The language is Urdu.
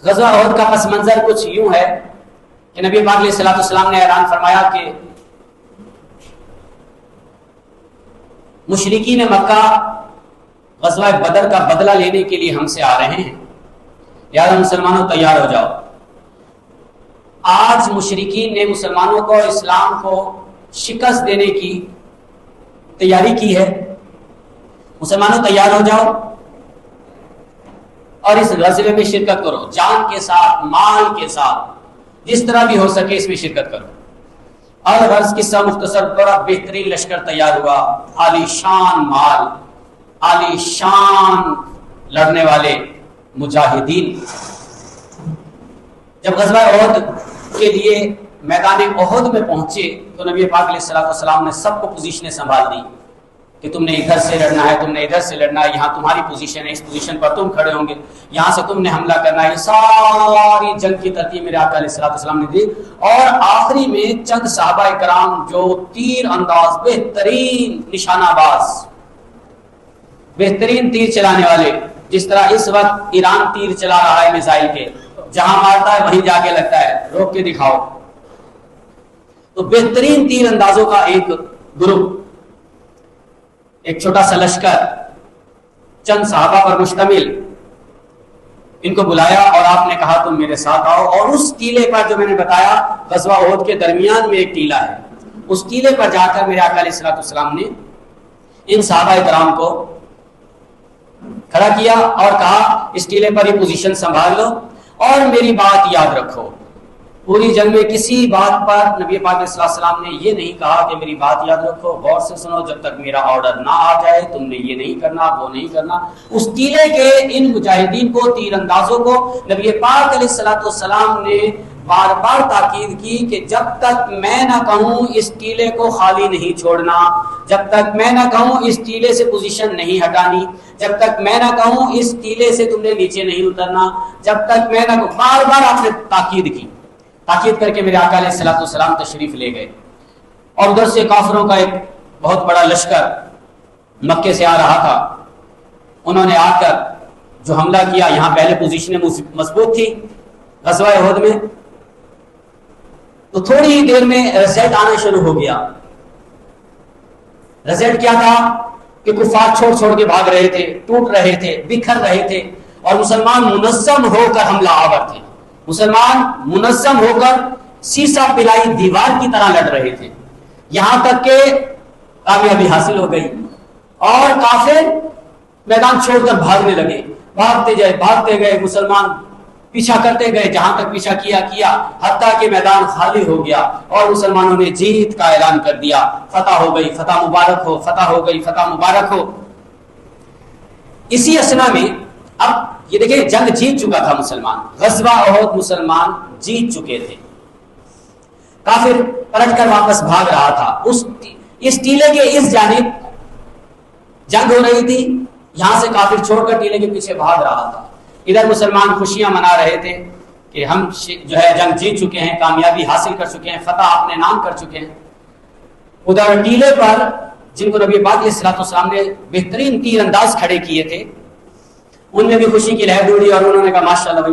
غزوہ احد کا پس منظر کچھ یوں ہے کہ نبی پاک علیہ الصلوۃ والسلام نے اعلان فرمایا کہ مشرکین مکہ غزوہ بدر کا بدلہ لینے کے لیے ہم سے آ رہے ہیں، لہذا مسلمانوں تیار ہو جاؤ۔ آج مشرکین نے مسلمانوں کو، اسلام کو شکست دینے کی تیاری کی ہے، مسلمانوں تیار ہو جاؤ اور اس غزوے میں شرکت کرو، جان کے ساتھ، مال کے ساتھ، جس طرح بھی ہو سکے اس میں شرکت کرو۔ اور غرض قصہ مختصر، بڑا بہترین لشکر تیار ہوا، عالی شان مال، عالی شان لڑنے والے مجاہدین۔ جب غزوہ احد کے لیے میدان احد میں پہنچے تو نبی پاک علیہ الصلوۃ والسلام نے سب کو پوزیشنیں سنبھال دی کہ تم نے ادھر سے لڑنا ہے، تم نے ادھر سے لڑنا ہے، یہاں تمہاری پوزیشن ہے، اس پوزیشن پر تم کھڑے ہوں گے، یہاں سے تم نے حملہ کرنا ہے۔ یہ ساری جنگ کی ترتیب میرے آقا علیہ الصلوۃ والسلام نے دی، اور آخری میں چند صحابہ کرام جو تیر انداز، بہترین نشانہ باز، بہترین تیر چلانے والے، جس طرح اس وقت ایران تیر چلا رہا ہے میزائل کے، جہاں مارتا ہے وہیں جا کے لگتا ہے، روک کے دکھاؤ۔ تو بہترین تیر اندازوں کا ایک گروپ، ایک چھوٹا سا لشکر چند صحابہ پر مشتمل، ان کو بلایا اور آپ نے کہا تم میرے ساتھ آؤ۔ اور اس ٹیلے پر جو میں نے بتایا غزوہ احد کے درمیان میں ایک ٹیلا ہے، اس ٹیلے پر جا کر میرے آقا علیہ الصلوۃ والسلام نے ان صحابہ کرام کو کھڑا کیا اور کہا اس ٹیلے پر یہ پوزیشن سنبھال لو اور میری بات یاد رکھو۔ پوری جنگ میں کسی بات پر نبی پاک علیہ السلام نے یہ نہیں کہا کہ میری بات یاد رکھو، غور سے سنو، جب تک میرا آرڈر نہ آ جائے تم نے یہ نہیں کرنا، وہ نہیں کرنا۔ اس ٹیلے کے ان مجاہدین کو، تیر اندازوں کو نبی پاک علیہ السلام نے بار بار تاکید کی کہ جب تک میں نہ کہوں اس ٹیلے کو خالی نہیں چھوڑنا، جب تک میں نہ کہوں اس ٹیلے سے پوزیشن نہیں ہٹانی، جب تک میں نہ کہوں اس ٹیلے سے تم نے نیچے نہیں اترنا، جب تک میں نہ کہوں، بار بار آپ نے تاکید کی۔ تاکید کر کے میرے آقا علیہ السلام تشریف لے گئے، اور ادھر سے کافروں کا ایک بہت بڑا لشکر مکے سے آ رہا تھا۔ انہوں نے آ کر جو حملہ کیا، یہاں پہلے پوزیشنیں مضبوط تھی غزوہ احد میں، تو تھوڑی ہی دیر میں رزلٹ آنا شروع ہو گیا۔ رزلٹ کیا تھا کہ کفار چھوڑ چھوڑ کے بھاگ رہے تھے، ٹوٹ رہے تھے، بکھر رہے تھے، اور مسلمان منظم ہو کر حملہ آور تھے، مسلمان منظم ہو کر سیسا پلائی دیوار کی طرح لڑ رہے تھے، یہاں تک کہ کامیابی حاصل ہو گئی اور کافر میدان چھوڑ کر بھاگنے لگے۔ بھاگتے گئے مسلمان، پیچھا کرتے گئے، جہاں تک پیچھا کیا حتیٰ کہ میدان خالی ہو گیا اور مسلمانوں نے جیت کا اعلان کر دیا، فتح ہو گئی، فتح مبارک ہو، فتح ہو گئی، فتح مبارک ہو۔ اسی اسنا میں اب یہ دیکھیں جنگ جیت چکا تھا مسلمان، غزوہ احد مسلمان جیت چکے تھے، کافر پلٹ کر واپس بھاگ رہا تھا۔ اس ٹیلے کے اس جانب جنگ ہو رہی تھی، یہاں سے کافر چھوڑ کر ٹیلے کے پیچھے بھاگ رہا تھا، ادھر مسلمان خوشیاں منا رہے تھے کہ ہم جو ہے جنگ جیت چکے ہیں، کامیابی حاصل کر چکے ہیں، فتح اپنے نام کر چکے ہیں۔ ادھر ٹیلے پر جن کو نبی پاک علیہ السلام نے بہترین تیر انداز کھڑے کیے تھے، ان میں بھی خوشی کی لہر اڑی اور انہوں نے کہا ماشاءاللہ